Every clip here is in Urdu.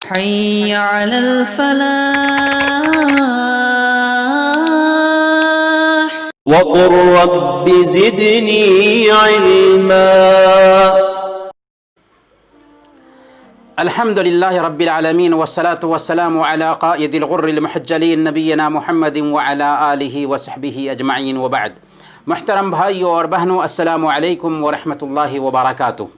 حي على الفلاح. وقل رب زدني علما. الحمد لله رب العالمين والصلاة والسلام على قائد الغر المحجلين نبینا محمد وعلى آلہ وصحبہ اجمعین وبعد. محترم بھائیوں اور بہنوں، السلام علیکم ورحمۃ اللہ وبرکاتہ.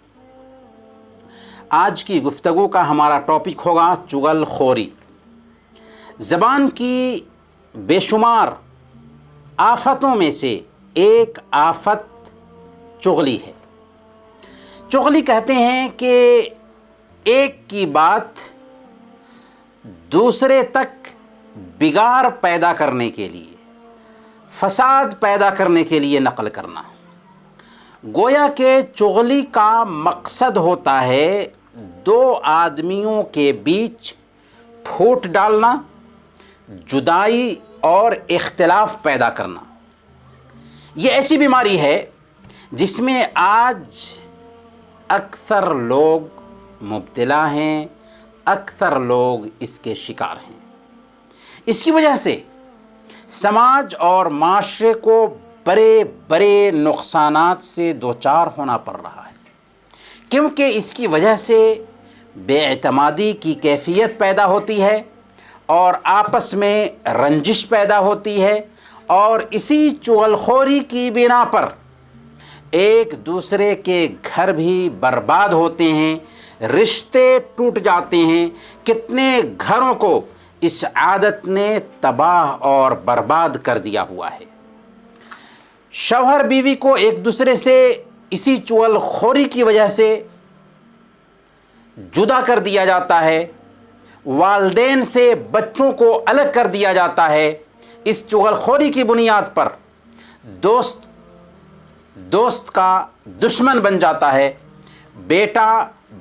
آج کی گفتگو کا ہمارا ٹاپک ہوگا چغل خوری. زبان کی بے شمار آفتوں میں سے ایک آفت چغلی ہے. چغلی کہتے ہیں کہ ایک کی بات دوسرے تک بگاڑ پیدا کرنے کے لیے، فساد پیدا کرنے کے لیے نقل کرنا. گویا کہ چغلی کا مقصد ہوتا ہے دو آدمیوں کے بیچ پھوٹ ڈالنا، جدائی اور اختلاف پیدا کرنا. یہ ایسی بیماری ہے جس میں آج اکثر لوگ مبتلا ہیں، اکثر لوگ اس کے شکار ہیں. اس کی وجہ سے سماج اور معاشرے کو بڑے بڑے نقصانات سے دوچار ہونا پڑ رہا ہے، کیونکہ اس کی وجہ سے بے اعتمادی کی کیفیت پیدا ہوتی ہے اور آپس میں رنجش پیدا ہوتی ہے، اور اسی چغل خوری کی بنا پر ایک دوسرے کے گھر بھی برباد ہوتے ہیں، رشتے ٹوٹ جاتے ہیں. کتنے گھروں کو اس عادت نے تباہ اور برباد کر دیا ہوا ہے. شوہر بیوی کو ایک دوسرے سے اسی چغل خوری کی وجہ سے جدا کر دیا جاتا ہے. والدین سے بچوں کو الگ کر دیا جاتا ہے. اس چغل خوری کی بنیاد پر دوست کا دشمن بن جاتا ہے، بیٹا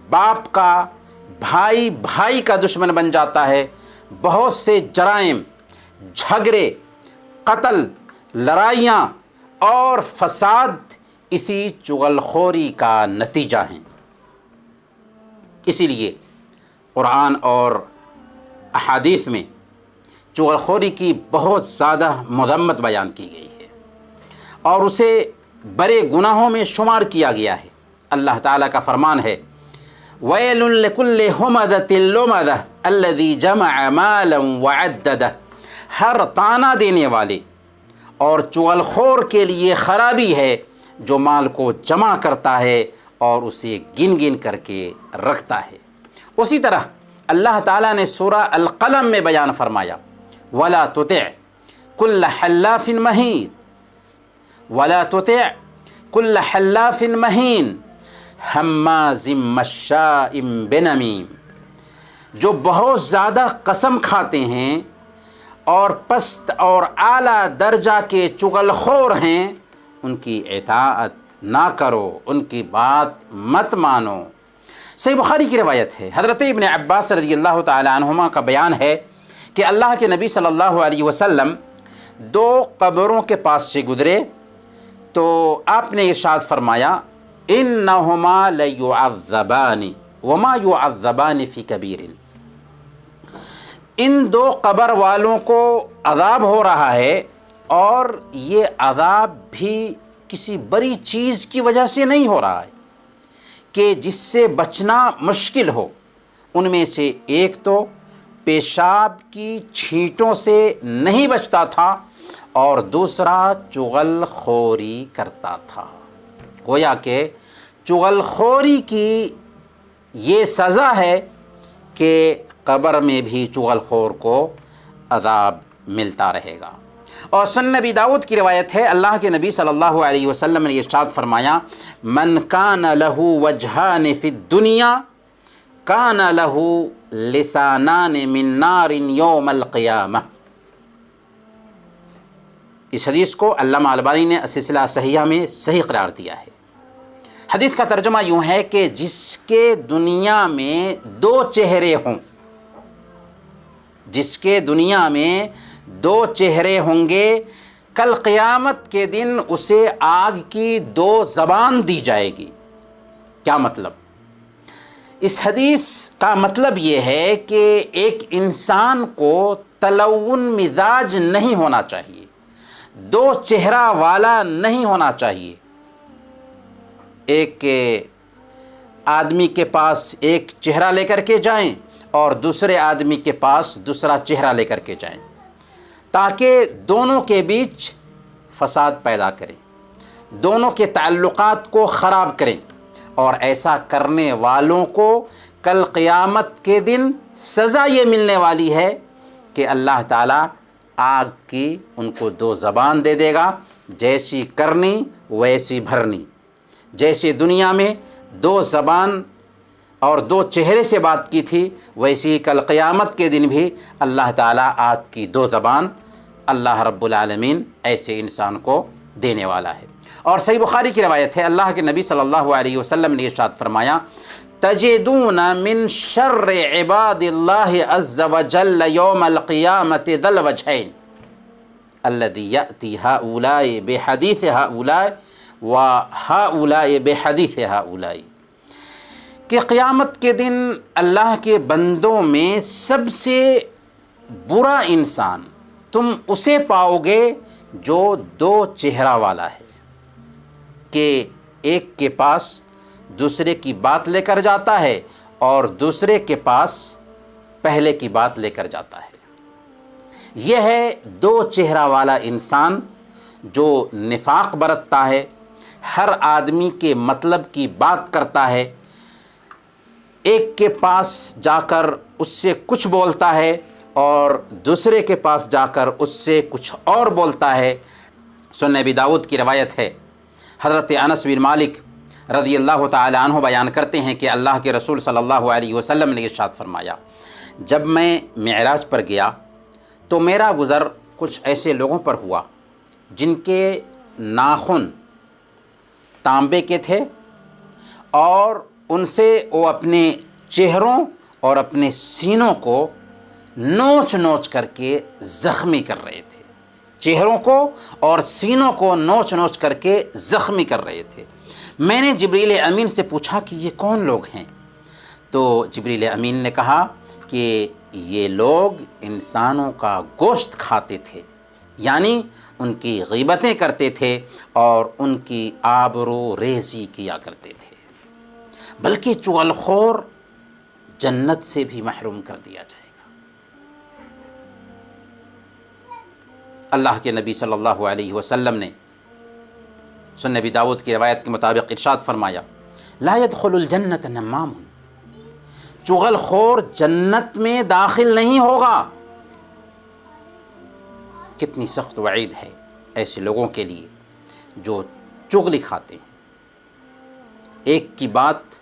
باپ کا، بھائی کا دشمن بن جاتا ہے. بہت سے جرائم، جھگڑے، قتل، لڑائیاں اور فساد اسی چغل خوری کا نتیجہ ہیں. اسی لیے قرآن اور احادیث میں چغل خوری کی بہت زیادہ مذمت بیان کی گئی ہے اور اسے بڑے گناہوں میں شمار کیا گیا ہے. اللہ تعالیٰ کا فرمان ہے، وَيْلٌ لِكُلِّ هُمَزَةٍ لُمَزَةٍ الَّذِي جَمَعَ مَالًا وَعَدَّدَهُ. ہر طعنہ دینے والے اور چغل خور کے لیے خرابی ہے جو مال کو جمع کرتا ہے اور اسے گن گن کر کے رکھتا ہے. اسی طرح اللہ تعالیٰ نے سورہ القلم میں بیان فرمایا، وَلَا تُطِعْ كُلَّ حَلَّافٍ مَّهِينٍ وَلَا تُطِعْ كُلَّ حَلَّافٍ مَّهِينٍ ہمازٍ مشاء بنمیم. جو بہت زیادہ قسم کھاتے ہیں اور پست اور اعلیٰ درجہ کے چغل خور ہیں، ان کی اطاعت نہ کرو، ان کی بات مت مانو. صحیح بخاری کی روایت ہے، حضرت ابن عباس رضی اللہ تعالی عنہما کا بیان ہے کہ اللہ کے نبی صلی اللہ علیہ وسلم دو قبروں کے پاس سے گزرے تو آپ نے ارشاد فرمایا، انہما لیعذبان وما یعذبان فی کبیر. ان دو قبر والوں کو عذاب ہو رہا ہے، اور یہ عذاب بھی کسی بڑی چیز کی وجہ سے نہیں ہو رہا ہے کہ جس سے بچنا مشکل ہو. ان میں سے ایک تو پیشاب کی چھینٹوں سے نہیں بچتا تھا اور دوسرا چغل خوری کرتا تھا. گویا کہ چغل خوری کی یہ سزا ہے کہ قبر میں بھی چغل خور کو عذاب ملتا رہے گا. اور سنن نبی داؤد کی روایت ہے، اللہ کے نبی صلی اللہ علیہ وسلم نے ارشاد فرمایا، من کان لہ وجہان فی الدنیا کان لہ لسانان من نار یوم القیامہ. اس حدیث کو علامہ البانی نے سلسلہ صحیحہ میں صحیح قرار دیا ہے. حدیث کا ترجمہ یوں ہے کہ جس کے دنیا میں دو چہرے ہوں، جس کے دنیا میں دو چہرے ہوں گے، کل قیامت کے دن اسے آگ کی دو زبان دی جائے گی. کیا مطلب؟ اس حدیث کا مطلب یہ ہے کہ ایک انسان کو تلون مزاج نہیں ہونا چاہیے، دو چہرہ والا نہیں ہونا چاہیے۔ ایک آدمی کے پاس ایک چہرہ لے کر کے جائیں اور دوسرے آدمی کے پاس دوسرا چہرہ لے کر کے جائیں، تاکہ دونوں کے بیچ فساد پیدا کریں، دونوں کے تعلقات کو خراب کریں، اور ایسا کرنے والوں کو کل قیامت کے دن سزا یہ ملنے والی ہے کہ اللہ تعالیٰ آگ کی ان کو دو زبان دے دے گا، جیسی کرنی ویسی بھرنی۔ جیسے دنیا میں دو زبان اور دو چہرے سے بات کی تھی، ویسی کل قیامت کے دن بھی اللہ تعالیٰ آگ کی دو زبان اللہ رب العالمین ایسے انسان کو دینے والا ہے۔ اور صحیح بخاری کی روایت ہے، اللہ کے نبی صلی اللہ علیہ وسلم نے ارشاد فرمایا، تجدون من شر عباد اللہ عز وجل یوم القیامت ذا الوجہین الذی یأتی ہؤلاء بحدیث ہؤلاء وہؤلاء بحدیث ہؤلاء، کہ قیامت کے دن اللہ کے بندوں میں سب سے برا انسان تم اسے پاؤ گے جو دو چہرہ والا ہے، کہ ایک کے پاس دوسرے کی بات لے کر جاتا ہے اور دوسرے کے پاس پہلے کی بات لے کر جاتا ہے۔ یہ ہے دو چہرہ والا انسان جو نفاق برتتا ہے، ہر آدمی کے مطلب کی بات کرتا ہے، ایک کے پاس جا کر اس سے کچھ بولتا ہے اور دوسرے کے پاس جا کر اس سے کچھ اور بولتا ہے۔ سنن ابی داؤد کی روایت ہے، حضرت انس بن مالک رضی اللہ تعالی عنہ بیان کرتے ہیں کہ اللہ کے رسول صلی اللہ علیہ وسلم نے ارشاد فرمایا، جب میں معراج پر گیا تو میرا گزر کچھ ایسے لوگوں پر ہوا جن کے ناخن تانبے کے تھے، اور ان سے وہ اپنے چہروں اور اپنے سینوں کو نوچ نوچ کر کے زخمی کر رہے تھے، چہروں کو اور سینوں کو نوچ نوچ کر کے زخمی کر رہے تھے۔ میں نے جبریل امین سے پوچھا کہ یہ کون لوگ ہیں؟ تو جبریل امین نے کہا کہ یہ لوگ انسانوں کا گوشت کھاتے تھے، یعنی ان کی غیبتیں کرتے تھے اور ان کی آبرو ریزی کیا کرتے تھے، بلکہ چغل خور جنت سے بھی محروم کر دیا جائے گا۔ اللہ کے نبی صلی اللہ علیہ وسلم نے سنن ابی داؤد کی روایت کے مطابق ارشاد فرمایا، لا يدخل الجنت نمام، چغل خور جنت میں داخل نہیں ہوگا۔ کتنی سخت وعید ہے ایسے لوگوں کے لیے جو چغلی کھاتے ہیں، ایک کی بات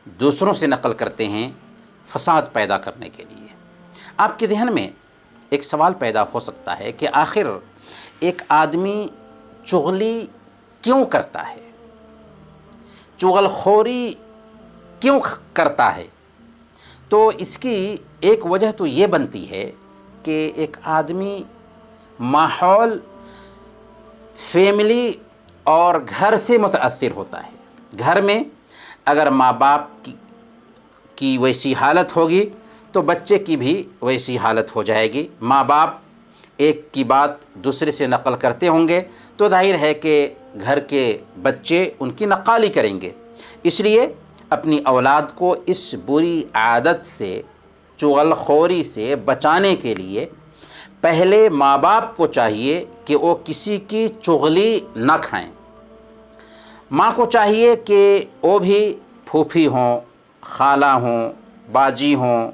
دوسروں سے نقل کرتے ہیں فساد پیدا کرنے کے لیے۔ آپ کے ذہن میں ایک سوال پیدا ہو سکتا ہے کہ آخر ایک آدمی چغلی کیوں کرتا ہے، چغل خوری کیوں کرتا ہے؟ تو اس کی ایک وجہ تو یہ بنتی ہے کہ ایک آدمی ماحول، فیملی اور گھر سے متاثر ہوتا ہے۔ گھر میں اگر ماں باپ کی ویسی حالت ہوگی تو بچے کی بھی ویسی حالت ہو جائے گی۔ ماں باپ ایک کی بات دوسرے سے نقل کرتے ہوں گے تو ظاہر ہے کہ گھر کے بچے ان کی نقالی کریں گے۔ اس لیے اپنی اولاد کو اس بری عادت سے، چغل خوری سے بچانے کے لیے پہلے ماں باپ کو چاہیے کہ وہ کسی کی چغلی نہ کھائیں۔ ماں کو چاہیے کہ وہ بھی پھوپھی ہوں، خالہ ہوں، باجی ہوں،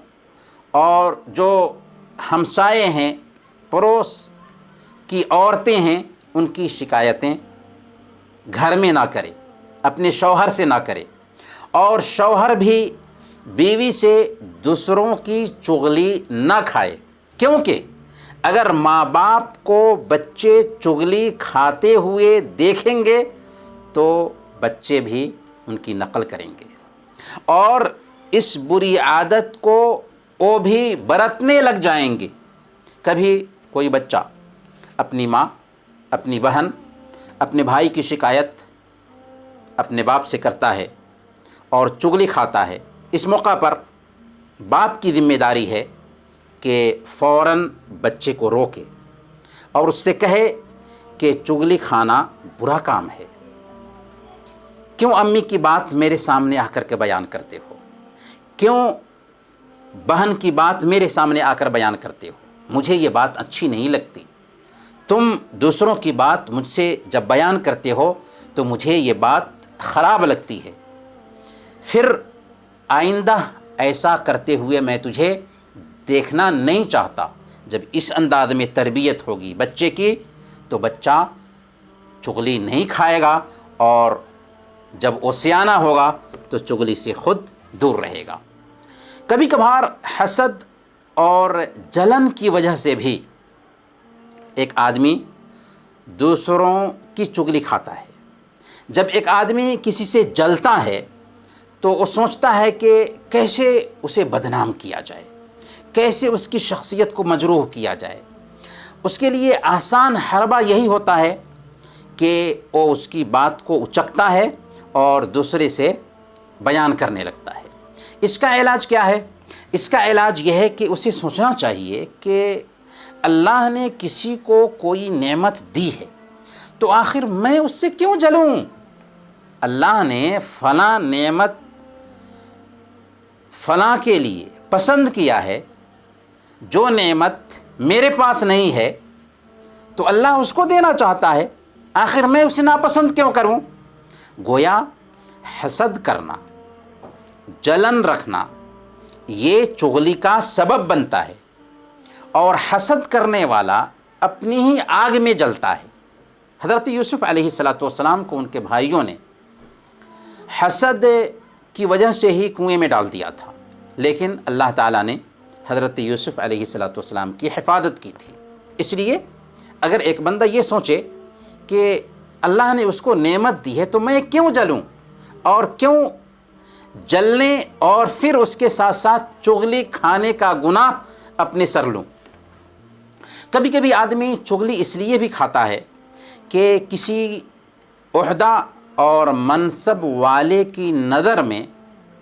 اور جو ہمسائے ہیں، پڑوس کی عورتیں ہیں، ان کی شکایتیں گھر میں نہ کرے، اپنے شوہر سے نہ کرے، اور شوہر بھی بیوی سے دوسروں کی چغلی نہ کھائے، کیونکہ اگر ماں باپ کو بچے چغلی کھاتے ہوئے دیکھیں گے تو بچے بھی ان کی نقل کریں گے، اور اس بری عادت کو وہ بھی برتنے لگ جائیں گے۔ کبھی کوئی بچہ اپنی ماں، اپنی بہن، اپنے بھائی کی شکایت اپنے باپ سے کرتا ہے اور چغلی کھاتا ہے، اس موقع پر باپ کی ذمہ داری ہے کہ فوراً بچے کو روکے اور اس سے کہے کہ چغلی کھانا برا کام ہے، کیوں امی کی بات میرے سامنے آ کر کے بیان کرتے ہو، کیوں بہن کی بات میرے سامنے آ کر بیان کرتے ہو، مجھے یہ بات اچھی نہیں لگتی، تم دوسروں کی بات مجھ سے جب بیان کرتے ہو تو مجھے یہ بات خراب لگتی ہے، پھر آئندہ ایسا کرتے ہوئے میں تجھے دیکھنا نہیں چاہتا۔ جب اس انداز میں تربیت ہوگی بچے کی تو بچہ چغلی نہیں کھائے گا، اور جب وہ سیانہ ہوگا تو چغلی سے خود دور رہے گا۔ کبھی کبھار حسد اور جلن کی وجہ سے بھی ایک آدمی دوسروں کی چغلی کھاتا ہے۔ جب ایک آدمی کسی سے جلتا ہے تو وہ سوچتا ہے کہ کیسے اسے بدنام کیا جائے، کیسے اس کی شخصیت کو مجروح کیا جائے۔ اس کے لیے آسان حربہ یہی ہوتا ہے کہ وہ اس کی بات کو اچکتا ہے اور دوسرے سے بیان کرنے لگتا ہے۔ اس کا علاج کیا ہے؟ اس کا علاج یہ ہے کہ اسے سوچنا چاہیے کہ اللہ نے کسی کو کوئی نعمت دی ہے تو آخر میں اس سے کیوں جلوں؟ اللہ نے فلاں نعمت فلاں کے لیے پسند کیا ہے، جو نعمت میرے پاس نہیں ہے تو اللہ اس کو دینا چاہتا ہے، آخر میں اسے ناپسند کیوں کروں؟ گویا حسد کرنا، جلن رکھنا یہ چغلی کا سبب بنتا ہے، اور حسد کرنے والا اپنی ہی آگ میں جلتا ہے۔ حضرت یوسف علیہ السلام کو ان کے بھائیوں نے حسد کی وجہ سے ہی کنویں میں ڈال دیا تھا، لیکن اللہ تعالیٰ نے حضرت یوسف علیہ السلام کی حفاظت کی تھی۔ اس لیے اگر ایک بندہ یہ سوچے کہ اللہ نے اس کو نعمت دی ہے تو میں کیوں جلوں، اور کیوں جلنے اور پھر اس کے ساتھ ساتھ چغلی کھانے کا گناہ اپنے سر لوں۔ کبھی کبھی آدمی چغلی اس لیے بھی کھاتا ہے کہ کسی عہدہ اور منصب والے کی نظر میں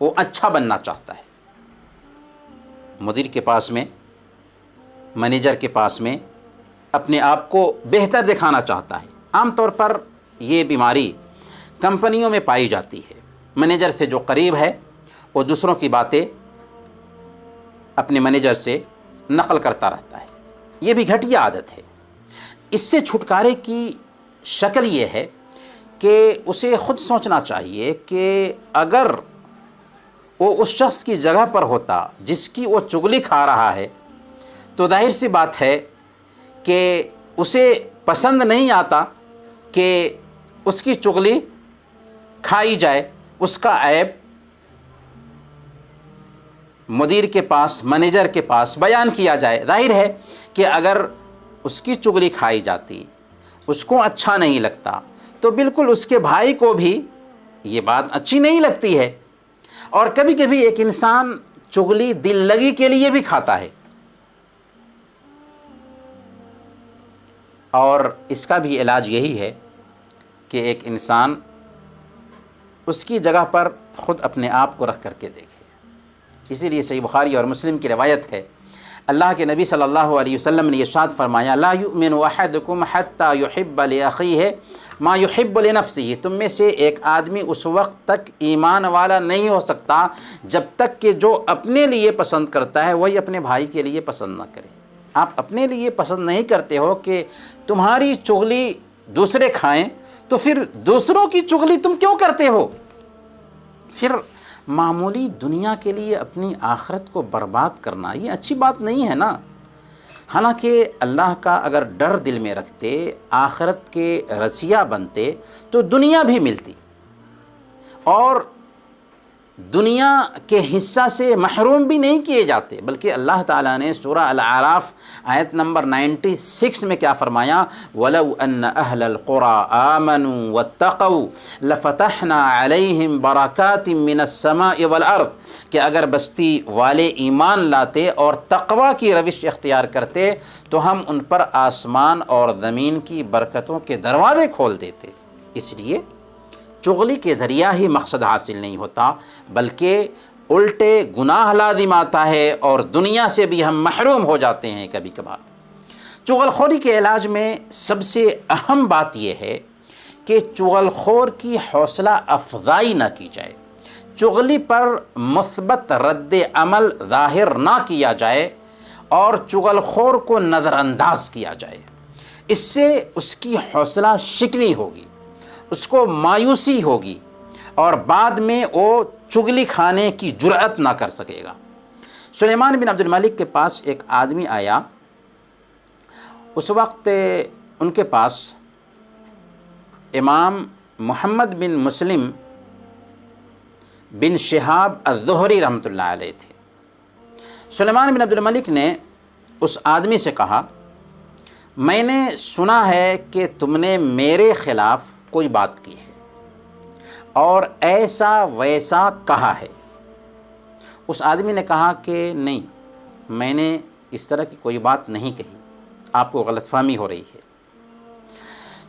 وہ اچھا بننا چاہتا ہے، مدیر کے پاس میں، مینیجر کے پاس میں اپنے آپ کو بہتر دکھانا چاہتا ہے۔ عام طور پر یہ بیماری کمپنیوں میں پائی جاتی ہے۔ مینیجر سے جو قریب ہے وہ دوسروں کی باتیں اپنے مینیجر سے نقل کرتا رہتا ہے، یہ بھی گھٹیا عادت ہے۔ اس سے چھٹکارے کی شکل یہ ہے کہ اسے خود سوچنا چاہیے کہ اگر وہ اس شخص کی جگہ پر ہوتا جس کی وہ چغلی کھا رہا ہے تو ظاہر سی بات ہے کہ اسے پسند نہیں آتا کہ اس کی چغلی کھائی جائے، اس کا عیب مدیر کے پاس، مینیجر کے پاس بیان کیا جائے۔ ظاہر ہے کہ اگر اس کی چغلی کھائی جاتی، اس کو اچھا نہیں لگتا، تو بالکل اس کے بھائی کو بھی یہ بات اچھی نہیں لگتی ہے۔ اور کبھی کبھی ایک انسان چغلی دل لگی کے لیے بھی کھاتا ہے، اور اس کا بھی علاج یہی ہے کہ ایک انسان اس کی جگہ پر خود اپنے آپ کو رکھ کر کے دیکھے۔ اسی لیے صحیح بخاری اور مسلم کی روایت ہے، اللہ کے نبی صلی اللہ علیہ وسلم نے ارشاد فرمایا، لا یؤمن احدکم حتی یحب لاخیہ ما یحب لنفسہ، تم میں سے ایک آدمی اس وقت تک ایمان والا نہیں ہو سکتا جب تک کہ جو اپنے لیے پسند کرتا ہے وہی اپنے بھائی کے لیے پسند نہ کرے۔ آپ اپنے لیے پسند نہیں کرتے ہو کہ تمہاری چغلی دوسرے کھائیں، تو پھر دوسروں کی چغلی تم کیوں کرتے ہو؟ پھر معمولی دنیا کے لیے اپنی آخرت کو برباد کرنا یہ اچھی بات نہیں ہے نا۔ حالانکہ اللہ کا اگر ڈر دل میں رکھتے، آخرت کے رسیا بنتے تو دنیا بھی ملتی، اور دنیا کے حصہ سے محروم بھی نہیں کیے جاتے، بلکہ اللہ تعالیٰ نے سورہ الاعراف آیت نمبر 96 میں کیا فرمایا، وَلَوْ أَنَّ أَهْلَ الْقُرَىٰ آمَنُوا وَاتَّقَوْا لَفَتَحْنَا عَلَيْهِمْ بَرَكَاتٍ مِّنَ السَّمَاءِ وَالْأَرْضِ، کہ اگر بستی والے ایمان لاتے اور تقوی کی روش اختیار کرتے تو ہم ان پر آسمان اور زمین کی برکتوں کے دروازے کھول دیتے۔ اس لیے چغلی کے ذریعہ ہی مقصد حاصل نہیں ہوتا، بلکہ الٹے گناہ لازم آتا ہے اور دنیا سے بھی ہم محروم ہو جاتے ہیں کبھی کبھار۔ چغل خوری کے علاج میں سب سے اہم بات یہ ہے کہ چغل خور کی حوصلہ افزائی نہ کی جائے، چغلی پر مثبت رد عمل ظاہر نہ کیا جائے اور چغل خور کو نظر انداز کیا جائے۔ اس سے اس کی حوصلہ شکنی ہوگی، اس کو مایوسی ہوگی اور بعد میں وہ چغلی کھانے کی جرأت نہ کر سکے گا۔ سلیمان بن عبد الملک کے پاس ایک آدمی آیا، اس وقت ان کے پاس امام محمد بن مسلم بن شہاب الزہری رحمۃ اللہ علیہ تھے۔ سلیمان بن عبد الملک نے اس آدمی سے کہا، میں نے سنا ہے کہ تم نے میرے خلاف کوئی بات کی ہے اور ایسا ویسا کہا ہے۔ اس آدمی نے کہا کہ نہیں، میں نے اس طرح کی کوئی بات نہیں کہی، آپ کو غلط فہمی ہو رہی ہے۔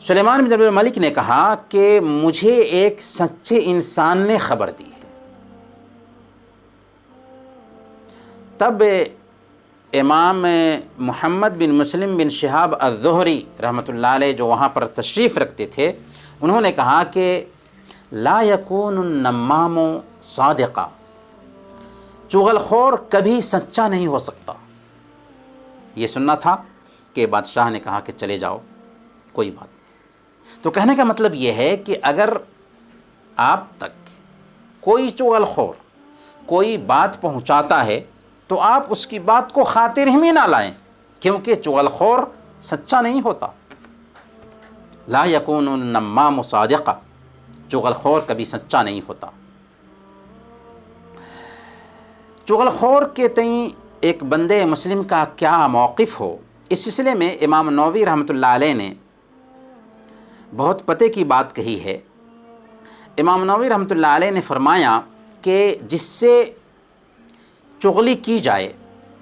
سلیمان بن عبد الملک نے کہا کہ مجھے ایک سچے انسان نے خبر دی ہے۔ تب امام محمد بن مسلم بن شہاب الزہری رحمۃ اللہ علیہ جو وہاں پر تشریف رکھتے تھے، انہوں نے کہا کہ لا یکون النمام صادقا، چغل خور کبھی سچا نہیں ہو سکتا۔ یہ سننا تھا کہ بادشاہ نے کہا کہ چلے جاؤ، کوئی بات نہیں۔ تو کہنے کا مطلب یہ ہے کہ اگر آپ تک کوئی چغل خور کوئی بات پہنچاتا ہے تو آپ اس کی بات کو خاطر ہی نہ لائیں، کیونکہ چغل خور سچا نہیں ہوتا۔ لا یکون النمام صادقا، چغل خور کبھی سچا نہیں ہوتا۔ چغل خور کے تئیں ایک بندے مسلم کا کیا موقف ہو، اس سلسلے میں امام نووی رحمۃ اللہ علیہ نے بہت پتے کی بات کہی ہے۔ امام نووی رحمۃ اللہ علیہ نے فرمایا کہ جس سے چغلی کی جائے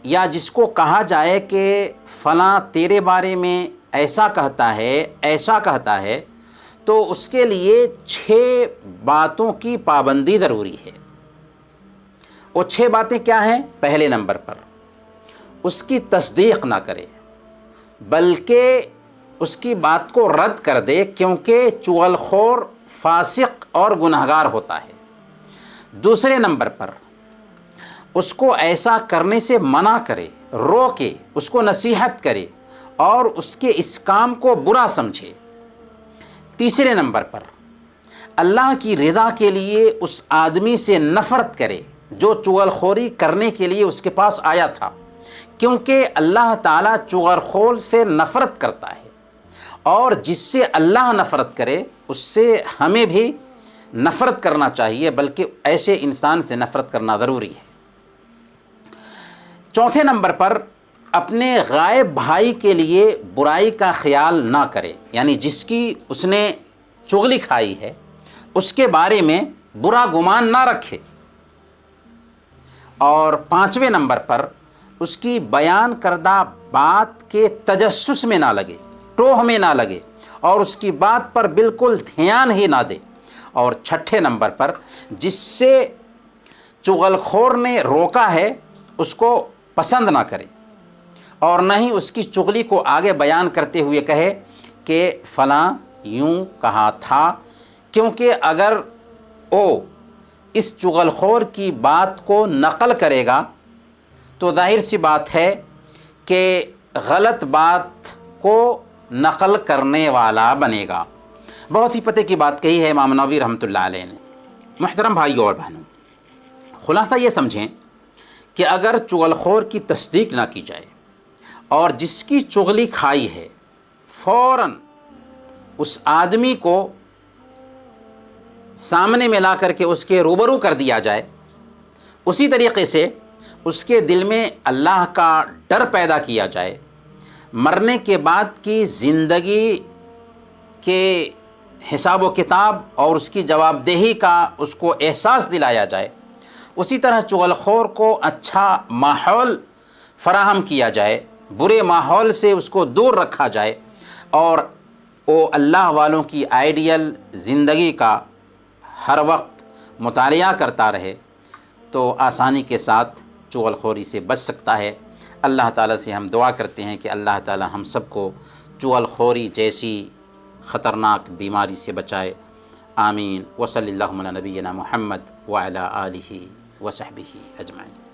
یا جس کو کہا جائے کہ فلاں تیرے بارے میں ایسا کہتا ہے تو اس کے لیے 6 باتوں کی پابندی ضروری ہے۔ وہ 6 باتیں کیا ہیں؟ پہلے نمبر پر اس کی تصدیق نہ کرے، بلکہ اس کی بات کو رد کر دے، کیونکہ چغل خور فاسق اور گنہگار ہوتا ہے۔ دوسرے نمبر پر اس کو ایسا کرنے سے منع کرے، روکے، اس کو نصیحت کرے اور اس کے اس کام کو برا سمجھے۔ تیسرے نمبر پر اللہ کی رضا کے لیے اس آدمی سے نفرت کرے جو چغل خوری کرنے کے لیے اس کے پاس آیا تھا، کیونکہ اللہ تعالیٰ چغل خور سے نفرت کرتا ہے، اور جس سے اللہ نفرت کرے اس سے ہمیں بھی نفرت کرنا چاہیے، بلکہ ایسے انسان سے نفرت کرنا ضروری ہے۔ چوتھے نمبر پر اپنے غائب بھائی کے لیے برائی کا خیال نہ کرے، یعنی جس کی اس نے چغلی کھائی ہے اس کے بارے میں برا گمان نہ رکھے۔ اور پانچویں نمبر پر اس کی بیان کردہ بات کے تجسس میں نہ لگے، ٹوہ میں نہ لگے اور اس کی بات پر بالکل دھیان ہی نہ دے۔ اور چھٹے نمبر پر جس سے چغل خور نے روکا ہے اس کو پسند نہ کرے اور نہ ہی اس کی چغلی کو آگے بیان کرتے ہوئے کہے کہ فلاں یوں کہا تھا، کیونکہ اگر وہ اس چغل خور کی بات کو نقل کرے گا تو ظاہر سی بات ہے کہ غلط بات کو نقل کرنے والا بنے گا۔ بہت ہی پتے کی بات کہی ہے امام نووی رحمۃ اللہ علیہ نے۔ محترم بھائیوں اور بہنوں، خلاصہ یہ سمجھیں کہ اگر چغل خور کی تصدیق نہ کی جائے اور جس کی چغلی کھائی ہے فوراً اس آدمی کو سامنے میں لا کر کے اس کے روبرو کر دیا جائے، اسی طریقے سے اس کے دل میں اللہ کا ڈر پیدا کیا جائے، مرنے کے بعد کی زندگی کے حساب و کتاب اور اس کی جواب دہی کا اس کو احساس دلایا جائے، اسی طرح چغل خور کو اچھا ماحول فراہم کیا جائے، برے ماحول سے اس کو دور رکھا جائے اور وہ اللہ والوں کی آئیڈیل زندگی کا ہر وقت مطالعہ کرتا رہے، تو آسانی کے ساتھ چغل خوری سے بچ سکتا ہے۔ اللہ تعالیٰ سے ہم دعا کرتے ہیں کہ اللہ تعالیٰ ہم سب کو چغل خوری جیسی خطرناک بیماری سے بچائے، آمین۔ وصلی اللہ علی نبینا محمد وعلی آلہ وصحبہ اجمعین۔